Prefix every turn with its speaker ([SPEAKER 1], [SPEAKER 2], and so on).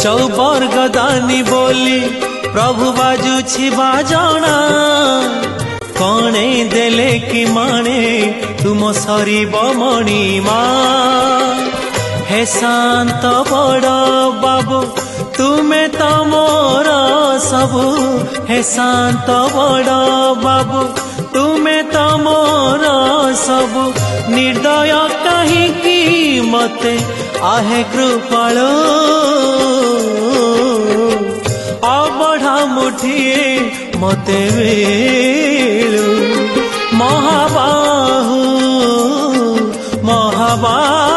[SPEAKER 1] चौबर्ग दानी बोली प्रभु बाजुछि बाजना कणे देले कि माने तुम सरीब मणिमा हे शांत बड़ बाबू तुमे तो मोर सबु हे शांत बड़ बाबू तुमे तो मोर सबु निर्दय कहीं मते आहे कृपाल अबढ़ा मुठिए मते वेलु महाबाहु महाबाहु